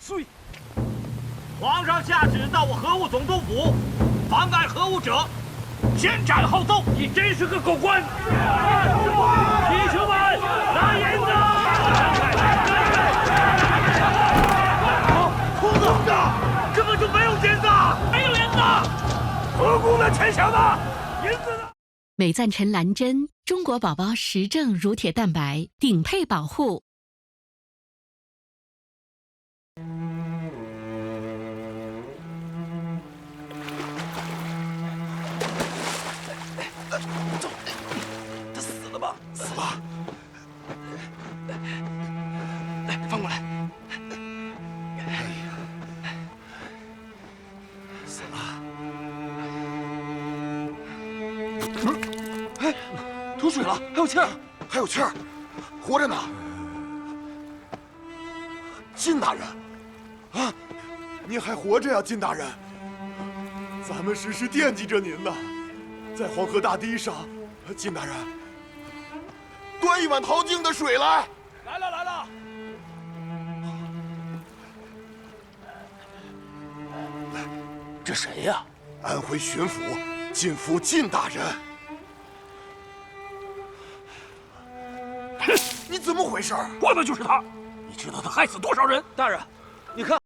遂，皇上下旨到我河务总督府，妨碍河务者，先斩后奏。你真是个狗官！弟兄们，拿银子！空子，根本就没有银子，没有银子！河工的钱小子，银子呢？美赞臣蓝针，中国宝宝实证乳铁蛋白，顶配保护。走，他死了吧？死了。来，翻过来。哎呀，死了。哎，吐水了，还有气儿，还有气儿，活着呢。靳大人，啊，您还活着呀，靳大人。咱们时时惦记着您呢。在黄河大堤上，靳大人，端一碗淘净的水来。来了来了。这谁呀？安徽巡抚靳夫靳大人。你怎么回事？活的就是他，你知道他害死多少人？大人，你看。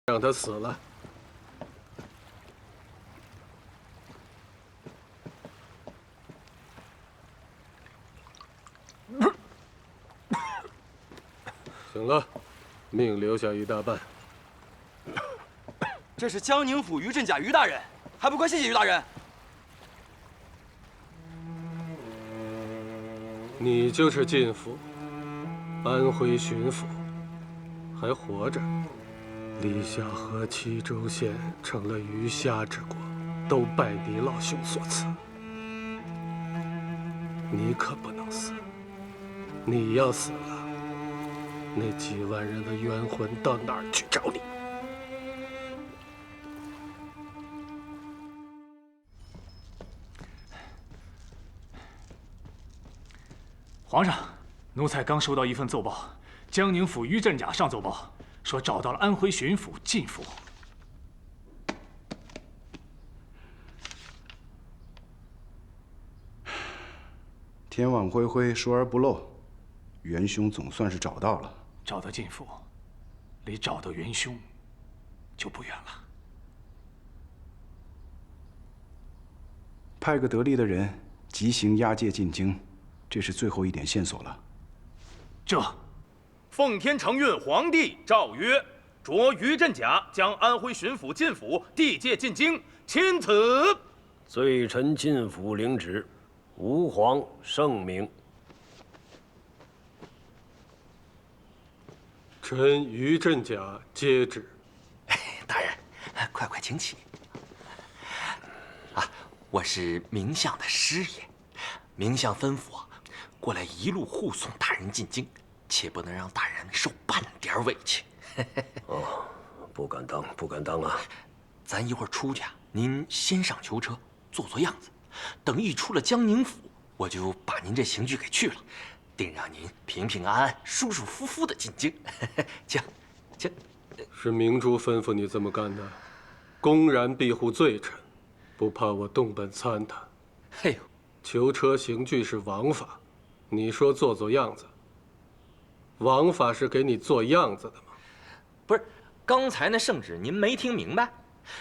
让他死了。行了，命留下一大半。这是江宁府于振甲于大人，还不快谢谢于大人？你就是靳府，安徽巡抚，还活着。历下河齐州县成了鱼虾之国，都拜你老兄所赐。你可不能死，你要死了，那几万人的冤魂到哪儿去找你？皇上，奴才刚收到一份奏报，江宁府于振甲上奏报。说找到了安徽巡抚靳府。天网恢恢，疏而不漏，元凶总算是找到了。找到靳府，离找到元凶就不远了。派个得力的人急行押解进京，这是最后一点线索了。这。奉天承运皇帝诏曰：着于振甲将安徽巡抚靳府递解进京，钦此。罪臣靳府领旨，吾皇圣明。臣于振甲接旨。大人，快请起。我是明相的师爷，明相吩咐我过来一路护送大人进京。切不能让大人受半点委屈。哦，不敢当，不敢当啊！咱一会儿出去啊，您先上囚车，做样子。等一出了江宁府，我就把您这刑具给去了，定让您平平安安、舒舒服服的进京。请。是明珠吩咐你这么干的，公然庇护罪臣，不怕我动本参他？哎呦，囚车刑具是王法，你说做样子。王法是给你做样子的吗？不是，刚才那圣旨您没听明白？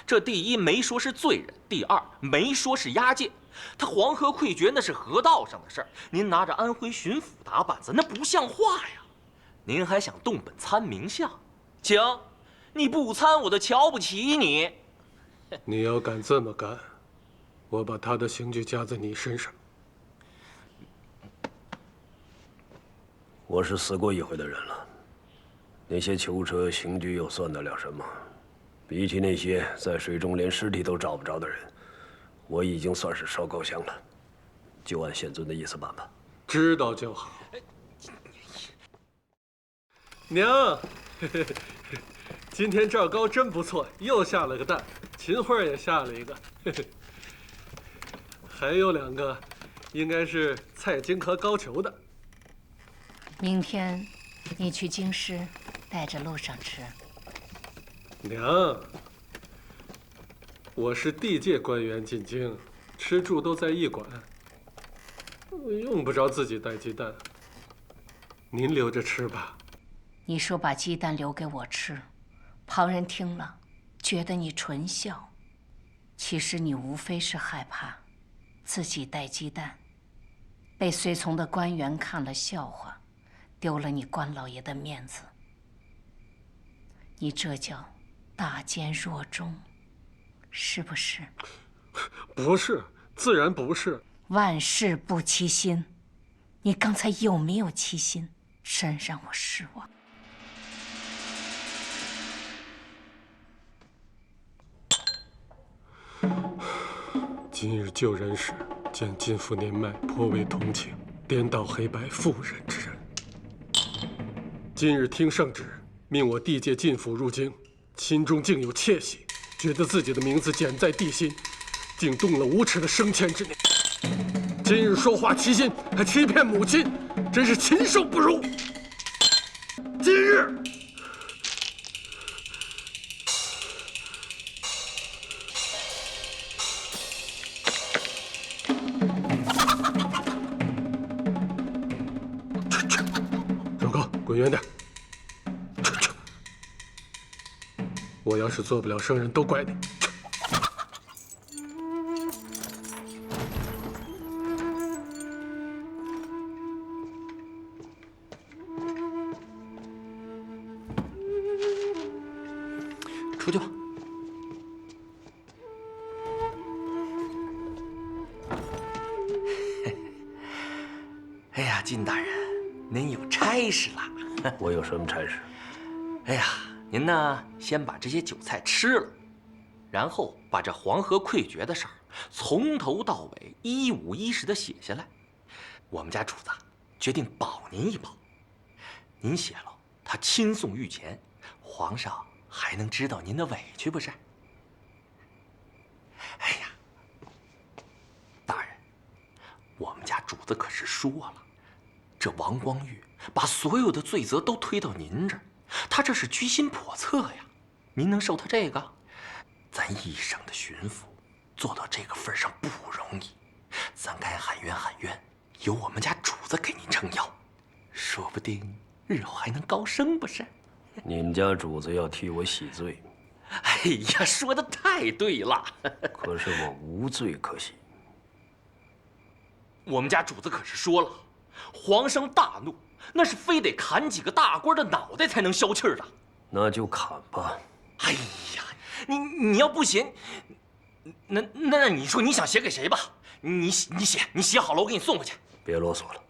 这第一没说是罪人，第二没说是押解。他黄河溃决那是河道上的事儿，您拿着安徽巡抚打板子，那不像话呀！您还想动本参明相？请，你不参我就瞧不起你。你要敢这么干，我把他的刑具加在你身上。我是死过一回的人了，那些囚车刑拘又算得了什么？比起那些在水中连尸体都找不着的人，我已经算是烧高香了。就按县尊的意思办吧。知道就好。娘，今天赵高真不错，又下了个蛋，秦桧也下了一个，还有2个，应该是蔡京和高俅的。明天你去京师，带着路上吃。娘，我是地界官员进京，吃住都在驿馆，我用不着自己带鸡蛋。您留着吃吧。你说把鸡蛋留给我吃，旁人听了，觉得你纯孝。其实你无非是害怕自己带鸡蛋，被随从的官员看了笑话，丢了你关老爷的面子。你这叫大奸若忠，是不是？不是，自然不是。万事不齐心，你刚才有没有齐心？真让我失望。今日救人时，见金父年迈，颇为同情，颠倒黑白，妇人之仁。今日听圣旨，命我地界进府入京，心中竟有窃喜，觉得自己的名字简在地心，竟动了无耻的升迁之念。今日说话欺心，还欺骗母亲，真是禽兽不如。今日。滚远点！我要是做不了圣人，都怪你。出去吧。哎呀，金大人，您有差事了。我有什么差事？哎呀，您呢，先把这些酒菜吃了，然后把这黄河溃决的事儿从头到尾一五一十的写下来。我们家主子决定保您一保。您写了，他亲送御前，皇上还能知道您的委屈不是？哎呀，大人，我们家主子可是说了，这王光裕把所有的罪责都推到您这儿，他这是居心叵测呀。您能受他这个？咱一省的巡抚做到这个份上不容易，咱该喊冤喊冤，有我们家主子给您撑腰，说不定日后还能高升不是？您家主子要替我洗罪。哎呀，说的太对了。可是我无罪可洗。我们家主子可是说了，皇上大怒，那是非得砍几个大官的脑袋才能消气儿的。那就砍吧。哎呀，你要不写，那你说你想写给谁吧？你写好了，我给你送过去。别啰嗦了。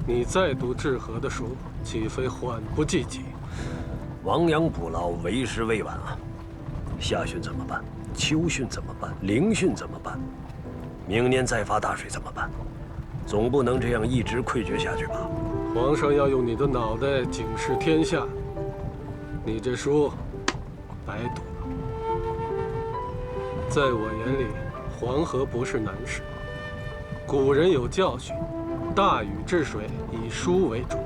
你再读治和的书，岂非缓不济急？亡羊补牢，为时未晚啊！夏汛怎么办？秋汛怎么办？凌汛怎么办？明年再发大水怎么办？总不能这样一直溃决下去吧？皇上要用你的脑袋警示天下，你这书白读了。在我眼里，黄河不是难事。古人有教训，大禹治水以疏为主，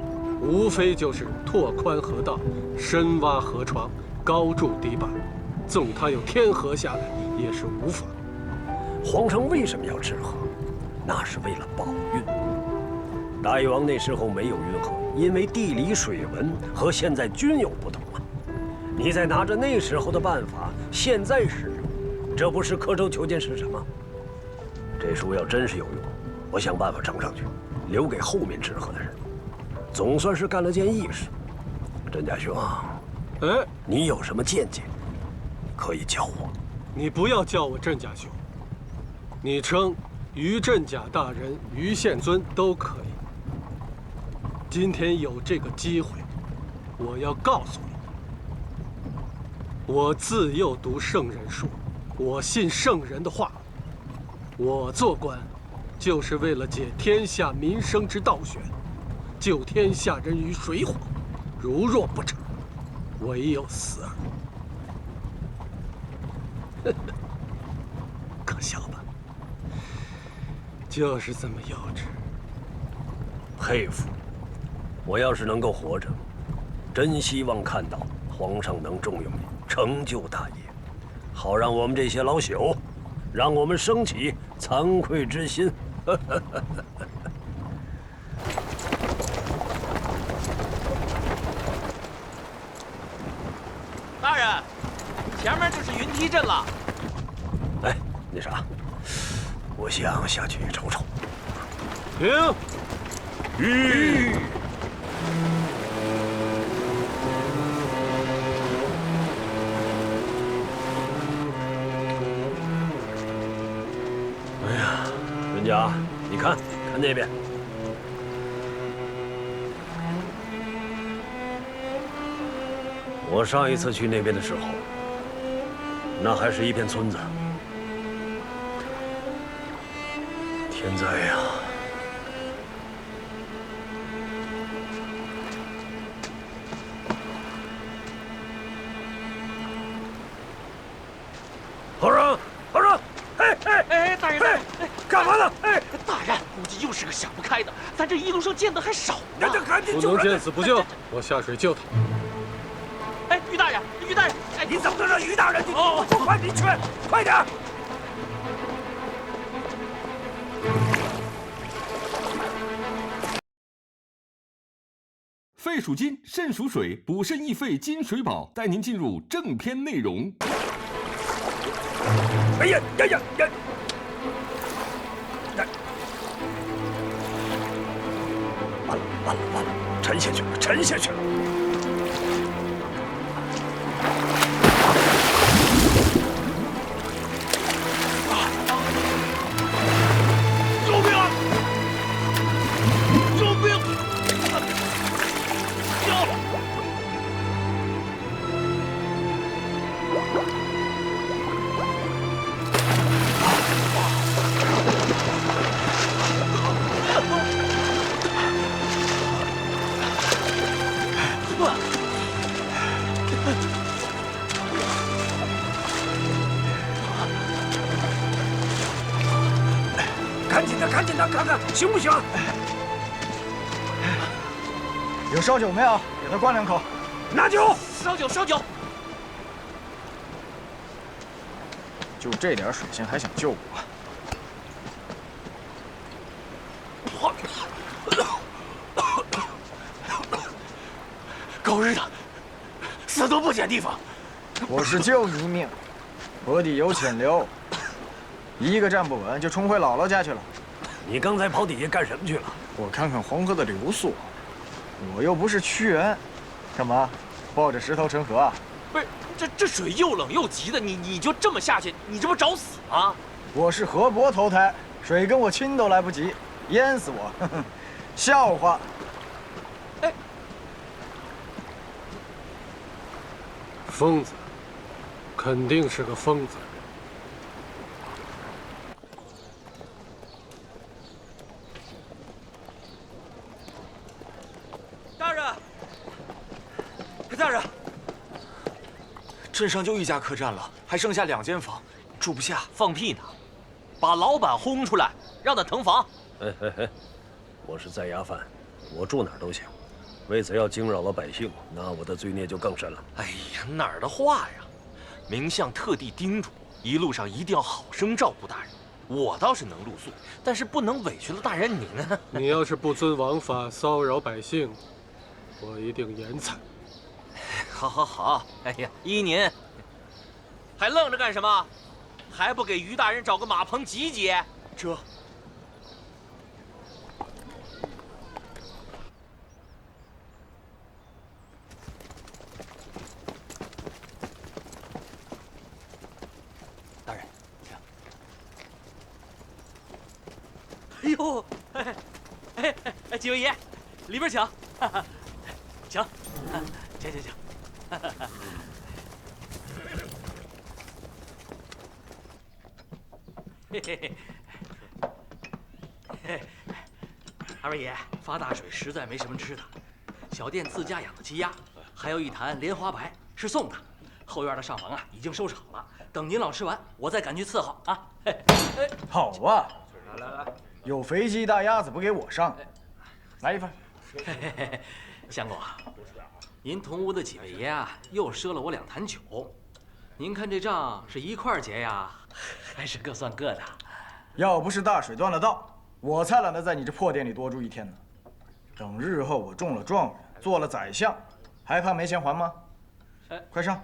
无非就是拓宽河道、深挖河床、高筑堤坝，纵他有天河下来也是无妨。皇上为什么要治河？那是为了保运。大禹王那时候没有运河，因为地理水文和现在均有不同啊。你再拿着那时候的办法，现在使用，这不是刻舟求剑是什么？这书要真是有用，我想办法呈上去，留给后面治河的人，总算是干了件义事。甄家兄，哎，你有什么见解，可以教我。你不要叫我甄家兄，你称于镇甲大人、于宪尊都可以。今天有这个机会，我要告诉你，我自幼读圣人书，我信圣人的话。我做官，就是为了解天下民生之道玄，救天下人于水火。如若不成，唯有死耳。可笑吧？就是这么幼稚。佩服！我要是能够活着，真希望看到皇上能重用你，成就大业，好让我们这些老朽，让我们升起惭愧之心。大人，前面就是云梯镇了。哎，那啥，我想下去瞅瞅。停！吁！哎呀，甄家，你看那边。我上一次去那边的时候，那还是一片村子。天灾呀！皇上，皇上！哎，大人，干嘛呢？哎，大人，估计又是个想不开的，咱这一路上见的还少呢。赶紧不能见死不救，我下水救他。哎，于大人，于大人，哎，你怎么能让于大人？快你去，快点！肺属金，肾属水，补肾益肺金水宝，带您进入正片内容。哎呀呀呀呀！完了，沉下去了！救命！救命！赶紧的，看看行不行？有烧酒没有？给他灌2口。拿酒！烧酒！就这点水性还想救我？狗日的，死都不捡地方！我是救你一命，河底有潜流，一个站不稳就冲回姥姥家去了。你刚才跑底下干什么去了？我看看黄河的流速，我又不是屈原，干嘛抱着石头成河啊？不是，这水又冷又急的，你就这么下去，你这不找死吗？我是河伯投胎，水跟我亲都来不及，淹死我！笑话。哎，疯子，肯定是个疯子。大人，大人，镇上就一家客栈了，还剩下2间房，住不下。放屁呢！把老板轰出来，让他腾房。我是在衙犯，我住哪儿都行。为此要惊扰了百姓，那我的罪孽就更深了。哎呀，哪儿的话呀！明相特地叮嘱，一路上一定要好生照顾大人。我倒是能露宿，但是不能委屈了大人您啊。你要是不遵王法，骚扰百姓，我一定严惩。好，哎呀，依您。还愣着干什么？还不给于大人找个马棚集结？这。大人，请。哎呦，几位爷，里边请，请，请。二位爷，发大水实在没什么吃的，小店自家养的鸡鸭，还有一坛莲花白是送的。后院的上房啊已经收拾好了，等您老吃完，我再赶去伺候啊。好啊，来，有肥鸡大鸭子不给我上，来一份。相公啊，您同屋的几位爷啊又赊了我2坛酒，您看这账是一块儿结呀，还是各算各的？要不是大水断了道，我才懒得在你这破店里多住1天呢。等日后我中了状元，做了宰相，还怕没钱还吗？快上！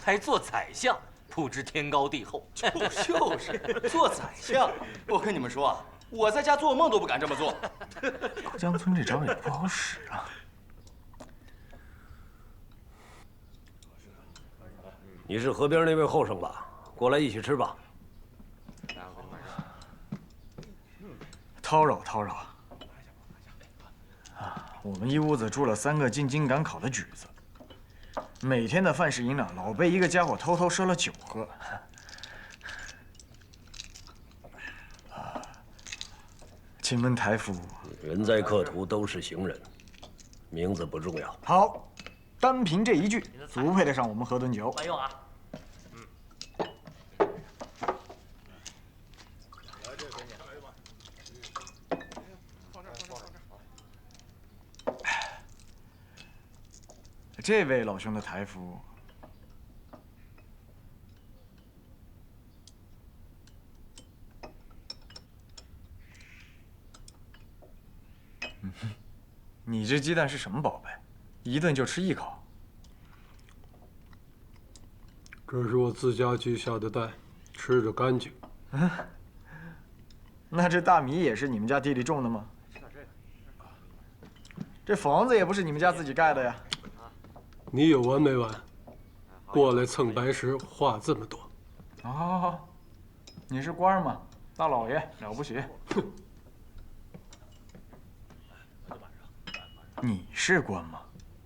还做宰相，不知天高地厚。就是做宰相，我跟你们说啊，我在家做梦都不敢这么做。高江村这招也不好使啊。你是河边那位后生吧？过来一起吃吧。叨扰啊！我们一屋子住了3个进京赶考的举子，每天的饭食银两老被一个家伙偷赊了酒喝。请问台夫，人在客途都是行人，名字不重要。好，单凭这一句，足配得上我们喝顿酒。慢用啊！这位老兄的台夫，你这鸡蛋是什么宝贝？一顿就吃1口？这是我自家鸡下的蛋，吃着干净。那这大米也是你们家地里种的吗？这房子也不是你们家自己盖的呀？你有完没完？过来蹭白食，话这么多。好，你是官吗？大老爷了不起。哼。你是官吗？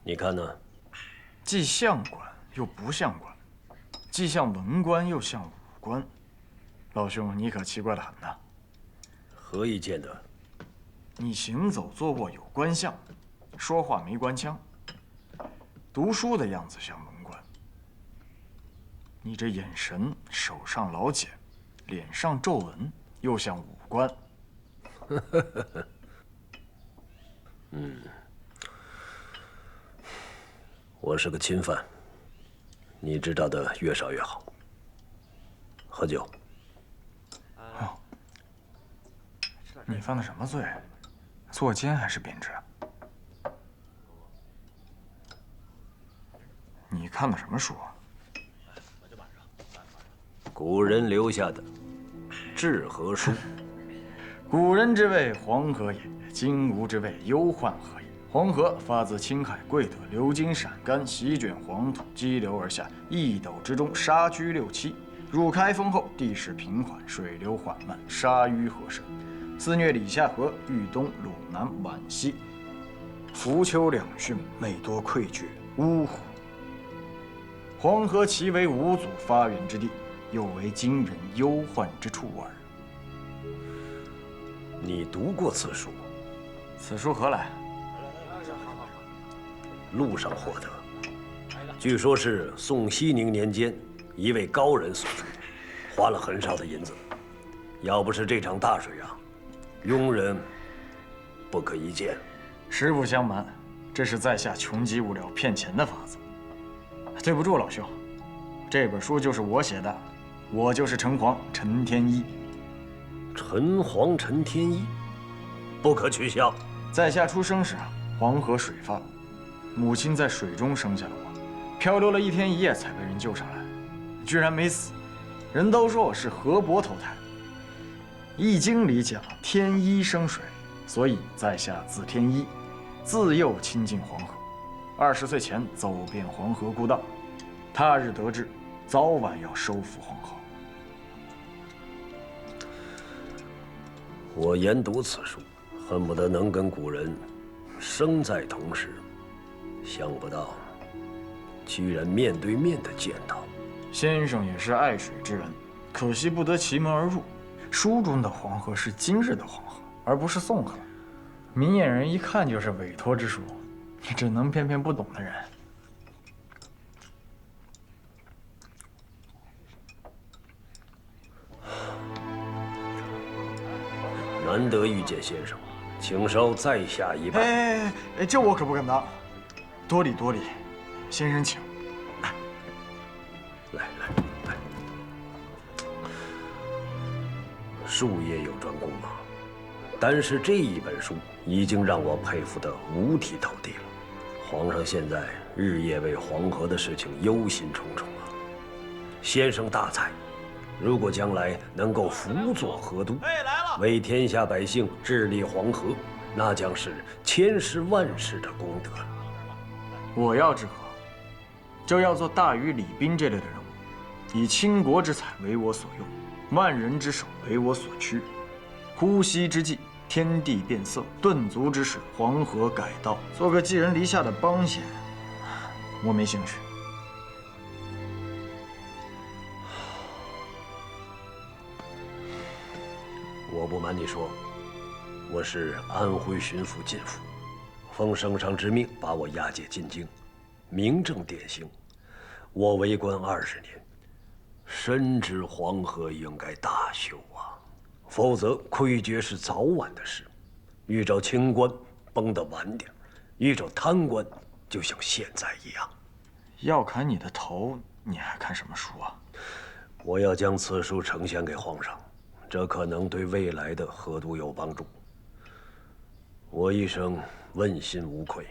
你看呢？既像官又不像官，既像文官又像武官。老兄，你可奇怪得很呐。何以见得？你行走坐卧有官相，说话没官腔，读书的样子像文官。你这眼神、手上老茧，脸上皱纹，又像武官。我是个钦犯，你知道的越少越好。喝酒。哦，你犯的什么罪？作奸还是贬职？你看的什么书？古人留下的《治和书》。古人之谓黄河也，今吾之谓忧患河也。黄河发自青海贵德，流经陕甘，席卷黄土，激流而下，一斗之中，沙居6、7。入开封后，地势平缓，水流缓慢，沙淤河深。肆虐李下河，豫东鲁南皖西，浮丘两汛，每多溃决，呜呼！黄河其为五祖发源之地，又为今人忧患之处耳。你读过此书？此书何来？路上获得，据说是宋熙宁年间一位高人所著，花了很少的银子。要不是这场大水啊，庸人不可一见。实不相瞒，这是在下穷极无聊骗钱的法子。对不住老兄，这本书就是我写的，我就是城隍陈天一。城隍陈天一，不可取笑。在下出生时黄河水泛，母亲在水中生下了我，漂流了1天1夜才被人救上来，居然没死。人都说我是河伯投胎。《易经》里讲天一生水，所以在下字天一，自幼亲近黄河，20岁前走遍黄河故道，他日得志，早晚要收复黄河。我研读此书，恨不得能跟古人生在同时，想不到居然面对面的见到。先生也是爱水之人，可惜不得其门而入。书中的黄河是今日的黄河，而不是宋河。明眼人一看就是委托之书，只能骗骗不懂的人。难得遇见先生，请稍在下一拜。哎，这我可不敢当，多礼多礼，先生请。来。术业有专攻啊，单是这一本书已经让我佩服得五体投地了。皇上现在日夜为黄河的事情忧心忡忡啊。先生大才，如果将来能够辅佐河都，为天下百姓治理黄河，那将是千世万世的功德了。我要治河，就要做大禹、李冰这类的人物，以倾国之才为我所用，万人之手为我所趋。呼吸之际，天地变色；顿足之时，黄河改道。做个寄人篱下的帮闲，我没兴趣。我不瞒你说，我是安徽巡抚靳辅，奉圣上之命把我押解进京，明正典刑。我为官20年，深知黄河应该大修啊，否则溃决是早晚的事。遇着清官崩得晚点，遇着贪官就像现在一样。要砍你的头，你还看什么书啊？我要将此书呈现给皇上，这可能对未来的河都有帮助。我一生问心无愧，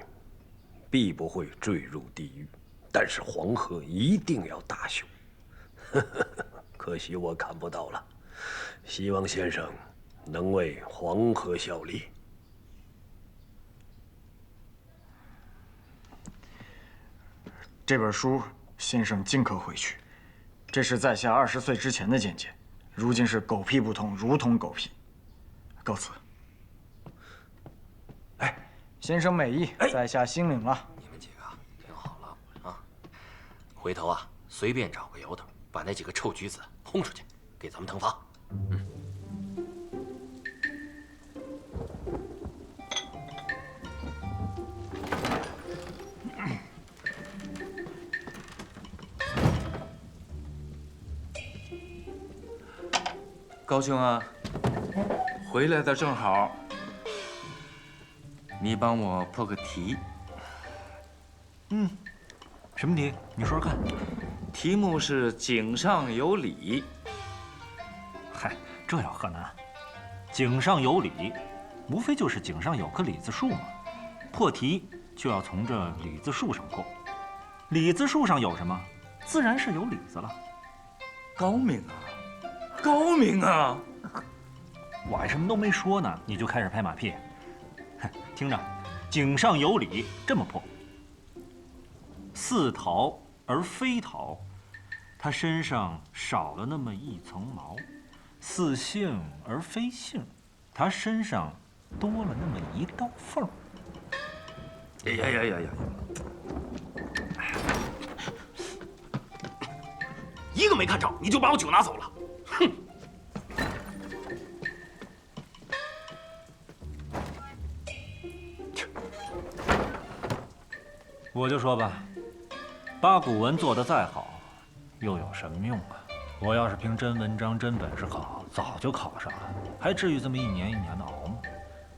必不会坠入地狱，但是黄河一定要大修。可惜我看不到了，希望先生能为黄河效力。这本书先生尽可回去，这是在下20岁之前的见解，如今是狗屁不通，如同狗屁。告辞。哎，先生美意，在下心领了。你们几个听好了啊，回头啊随便找个由头，把那几个臭橘子轰出去，给咱们腾房。高兄啊，回来的正好，你帮我破个题。什么题？你说说看。题目是“井上有理”。嗨，这要何难？井上有理，无非就是井上有棵李子树嘛。破题就要从这李子树上破。李子树上有什么？自然是有李子了。高明啊！高明啊！我还什么都没说呢，你就开始拍马屁。听着，井上有理，这么破：似桃而非桃，它身上少了那么一层毛；似杏而非杏，他身上多了那么一道缝。呀！一个没看着，你就把我酒拿走了，哼！我就说吧，八股文做得再好，又有什么用啊？我要是凭真文章、真本事考，早就考上了，还至于这么一年一年的熬吗？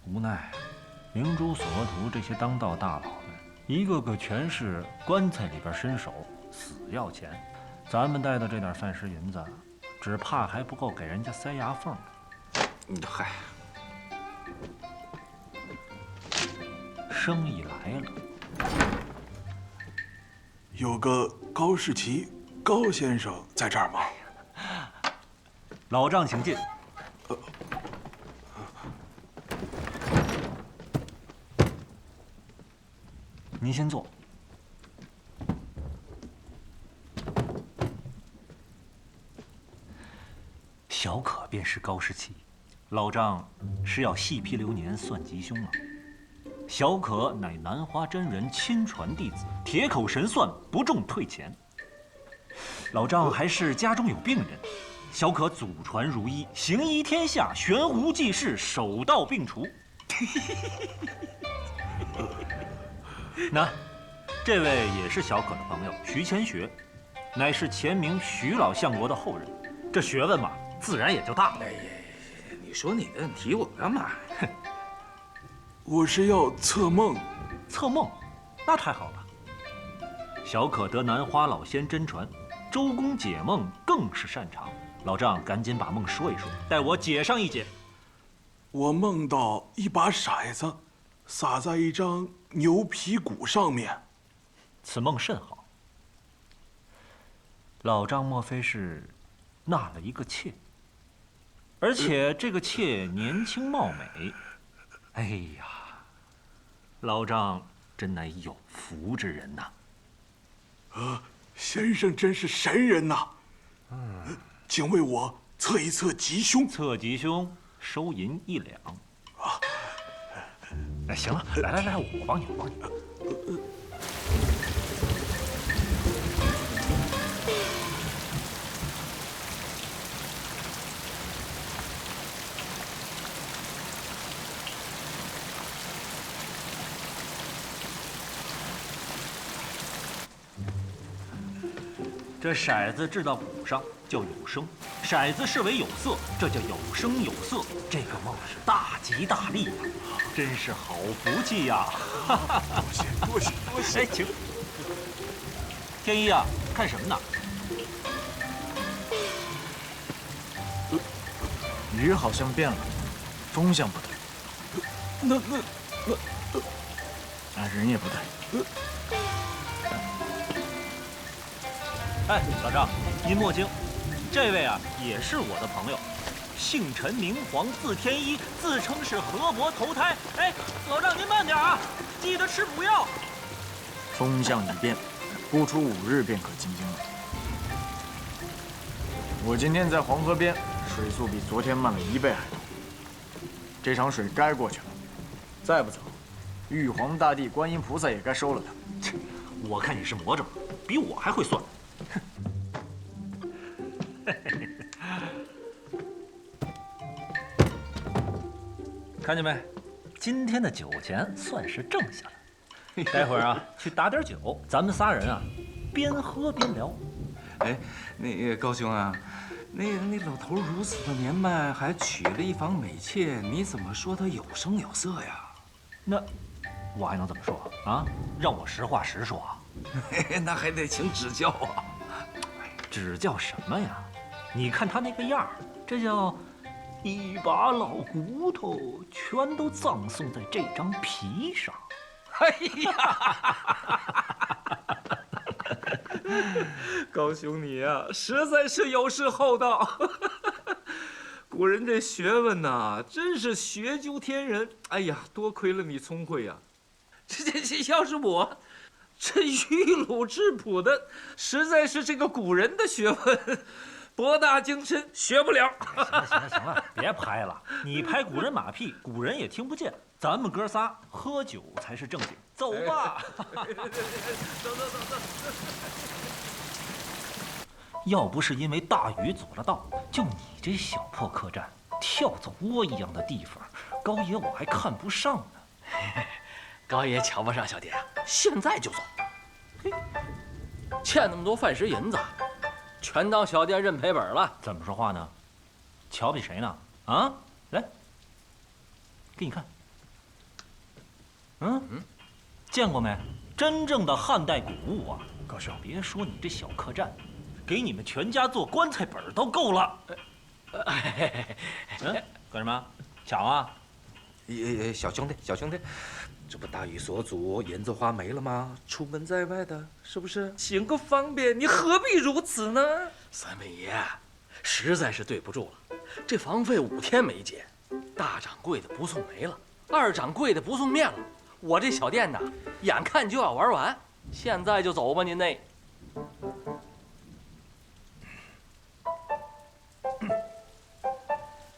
无奈，明珠、索额图这些当道大佬们，一个个全是棺材里边伸手，死要钱。咱们带的这点饭食银子，只怕还不够给人家塞牙缝。嗨，生意来了。有个高士奇，高先生在这儿吗？老丈请进。您先坐。小可便是高士奇，老丈是要细批流年算吉凶吗？小可乃南华真人亲传弟子，铁口神算，不中退钱。老丈还是家中有病人，小可祖传如医，行医天下，悬壶济世，手到病除。那，这位也是小可的朋友徐乾学，乃是前明徐老相国的后人，这学问嘛，自然也就大了。哎呀，你说你的，提我干嘛？我是要测梦。测梦，那太好了。小可得南花老仙真传，周公解梦更是擅长。老丈赶紧把梦说一说，待我解上一解。我梦到一把骰子撒在一张牛皮鼓上面。此梦甚好。老丈莫非是纳了一个妾？而且这个妾年轻貌美。哎呀，老丈真乃有福之人呐！先生真是神人呐！请为我测一测吉凶。测吉凶，收银1两。哎，行了，来，我帮你。这骰子掷到鼓上叫有声，骰子视为有色，这叫有声有色。这个梦是大吉大利呀，真是好福气呀！多谢。哎，请。天一啊，看什么呢？雨好像变了，风向不对。人也不对。哎，老丈，您莫惊，这位啊也是我的朋友，姓陈名黄，字天一，自称是河伯投胎。哎，老丈您慢点啊，记得吃补药。风向已变，不出5日便可进京了。我今天在黄河边，水速比昨天慢了1倍还多。这场水该过去了，再不走，玉皇大帝、观音菩萨也该收了他。我看你是魔怔，比我还会算。看见没？今天的酒钱算是挣下了。待会儿啊，去打点酒，咱们仨人啊，边喝边聊。哎，那高兄啊，那老头如此的年迈，还娶了一房美妾，你怎么说他有声有色呀？那我还能怎么说啊？让我实话实说啊。那还得请指教啊。指教什么呀？你看他那个样儿，这叫一把老骨头，全都葬送在这张皮上。哎呀，高兄你啊，实在是有失厚道。古人这学问呐，真是学究天人。哎呀，多亏了你聪慧呀！这要是我，这玉鲁质朴的，实在是这个古人的学问，博大精深，学不了。行了，别拍了，你拍古人马屁，古人也听不见。咱们哥仨喝酒才是正经，走吧。走。要不是因为大雨阻了道，就你这小破客栈，跳蚤窝一样的地方，高爷我还看不上呢。高爷瞧不上小店啊，现在就走。嘿，欠那么多饭食银子，全当小店认赔本了。怎么说话呢？瞧比谁呢？啊，来，给你看。见过没？真正的汉代古物啊！高兄，别说你这小客栈，给你们全家做棺材本都够了。干什么？抢啊！小兄弟，这不大雨所阻，银子花没了吗？出门在外的，是不是？行个方便，你何必如此呢？三位爷，实在是对不住了。这房费5天没结，大掌柜的不送煤了，二掌柜的不送面了。我这小店呐，眼看就要玩完，现在就走吧，您那。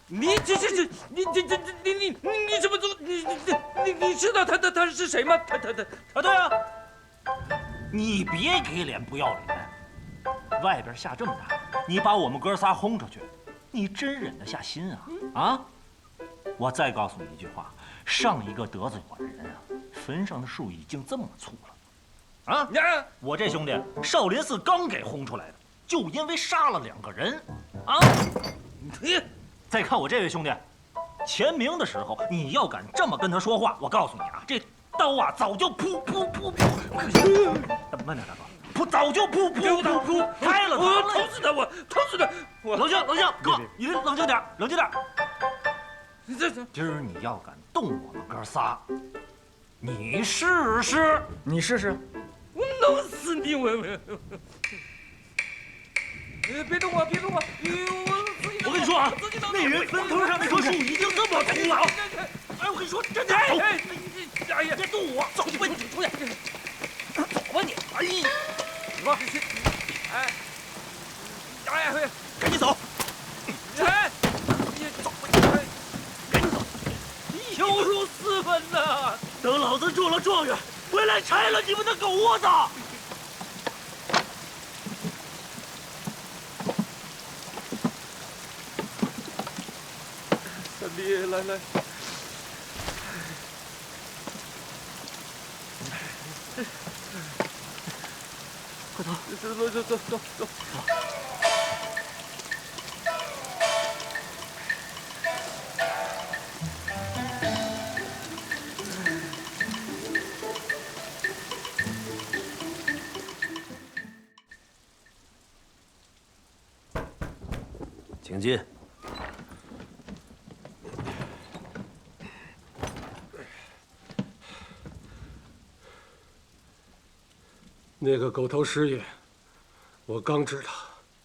你怎么做？你知道他是谁吗？他对啊，你别给脸不要脸。外边下这么大，你把我们哥仨轰出去，你真忍得下心啊？啊！我再告诉你一句话，上一个得罪我的人啊，坟上的树已经这么粗了。啊！我这兄弟少林寺刚给轰出来的，就因为杀了2个人。啊！再看我这位兄弟，钱明的时候，你要敢这么跟他说话，我告诉你啊，这刀啊早就噗，慢点大哥，早就噗开了。我捅死他！我冷静，哥，你冷静点。今儿你要敢动我们哥仨，你试试。你试试。我弄死你！别动我！我跟你说啊，那人坟头上那棵树已经这么粗了。哎，我跟你说，真的。哎呀，别动我！走吧，你出去。走吧你！哎，我哎，赶紧走！哎，走吧，赶紧走！有辱斯文呐！等老子中了状元，回来拆了你们的狗窝子！三弟，来，快走！走。请进。那个狗头师爷，我刚知道，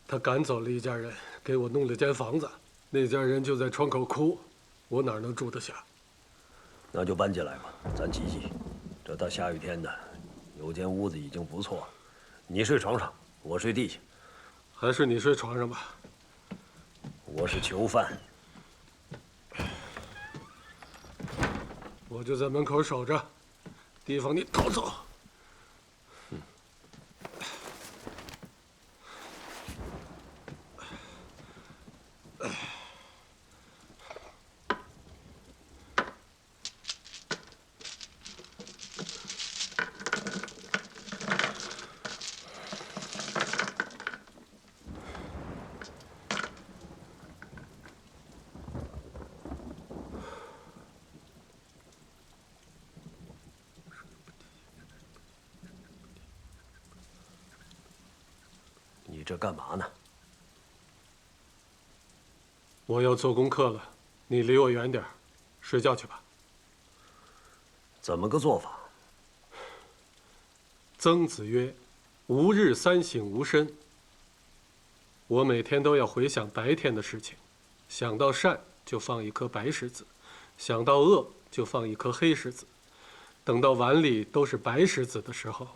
他赶走了一家人，给我弄了间房子，那家人就在窗口哭，我哪能住得下？那就搬进来吧，咱挤挤。这大下雨天的，有间屋子已经不错了。你睡床上，我睡地下。还是你睡床上吧。我是囚犯，我就在门口守着，提防你逃走。你这干嘛呢？我要做功课了，你离我远点，睡觉去吧。怎么个做法？曾子曰：“吾日三省吾身。”我每天都要回想白天的事情，想到善就放一颗白石子，想到恶就放一颗黑石子。等到碗里都是白石子的时候，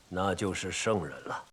那就是圣人了。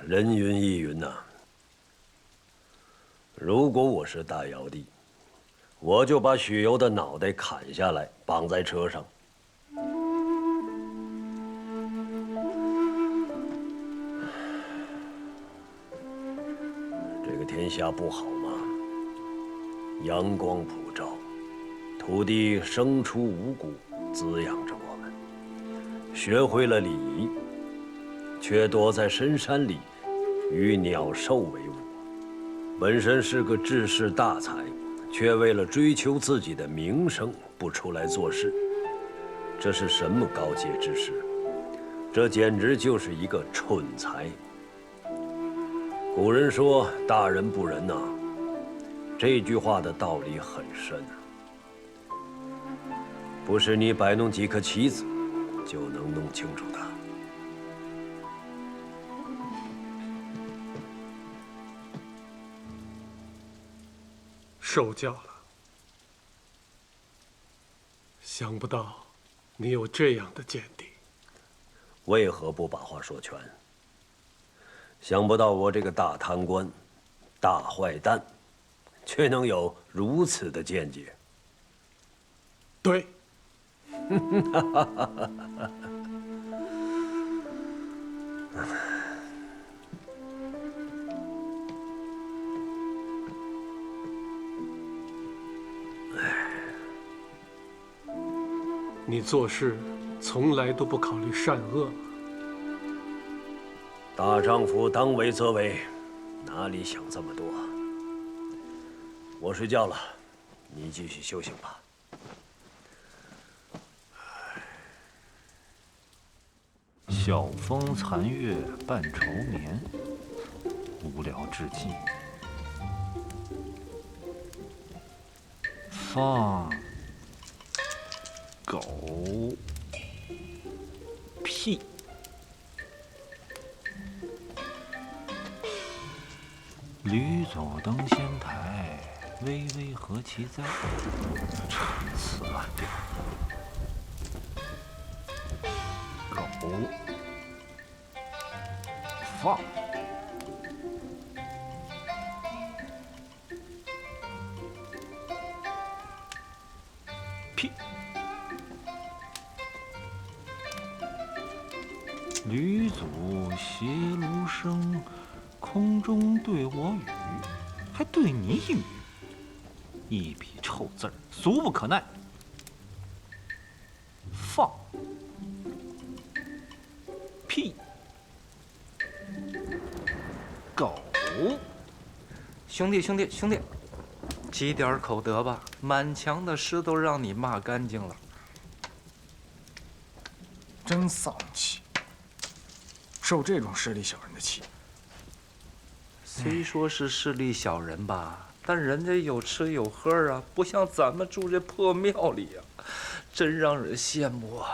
人云亦云呐。如果我是大尧帝，我就把许攸的脑袋砍下来，绑在车上。这个天下不好吗？阳光普照，土地生出五谷，滋养着我们。学会了礼仪，却躲在深山里，与鸟兽为伍。本身是个治世大才，却为了追求自己的名声不出来做事，这是什么高阶之士？这简直就是一个蠢才。古人说“大人不仁”呐，这句话的道理很深啊。不是你摆弄几颗棋子就能弄清楚的。受教了。想不到你有这样的见地。为何不把话说全？想不到我这个大贪官、大坏蛋，却能有如此的见解。对。你做事从来都不考虑善恶。大丈夫当为则为，哪里想这么多？我睡觉了，你继续修行吧。晓风残月半愁眠，无聊至极。放狗屁！驴走登仙台，巍巍何其哉！陈词滥调。狗放屁！吕祖携芦笙，空中对我语，还对你语，一笔臭字儿，俗不可耐。放屁！狗！兄弟，积点口德吧，满墙的诗都让你骂干净了。真丧气，受这种势利小人的气。虽说是势利小人吧，但人家有吃有喝啊，不像咱们住这破庙里啊，真让人羡慕啊。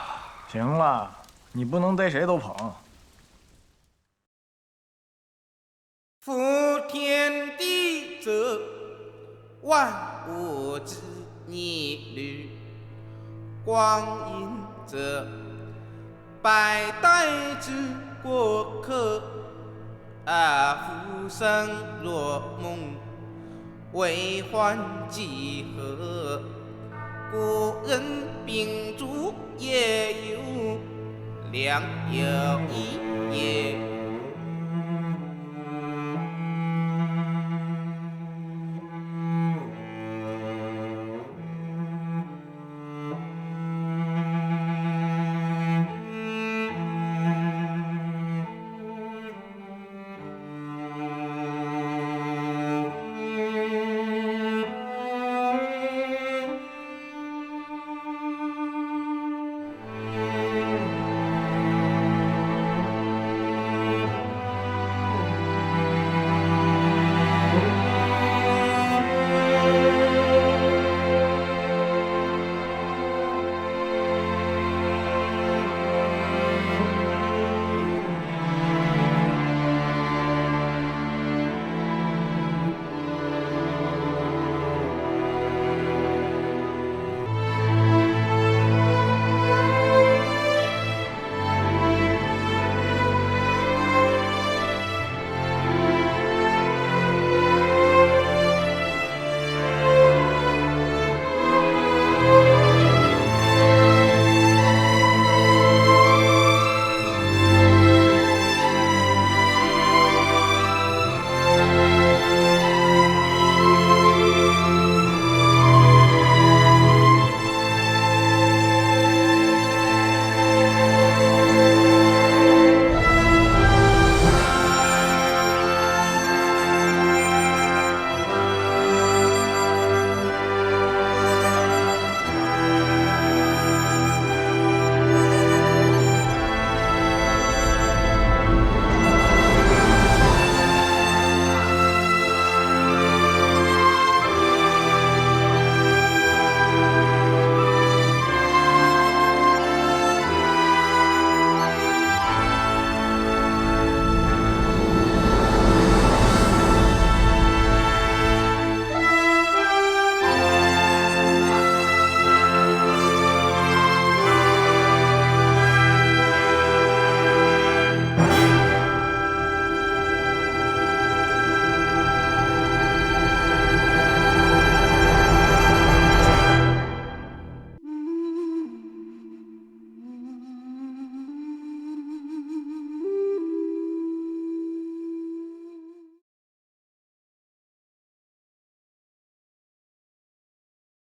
行了，你不能逮谁都捧。夫天地者，万物之逆旅；光阴者，百代之过客。浮生若梦，为欢几何？古人秉烛夜游，良有一夜。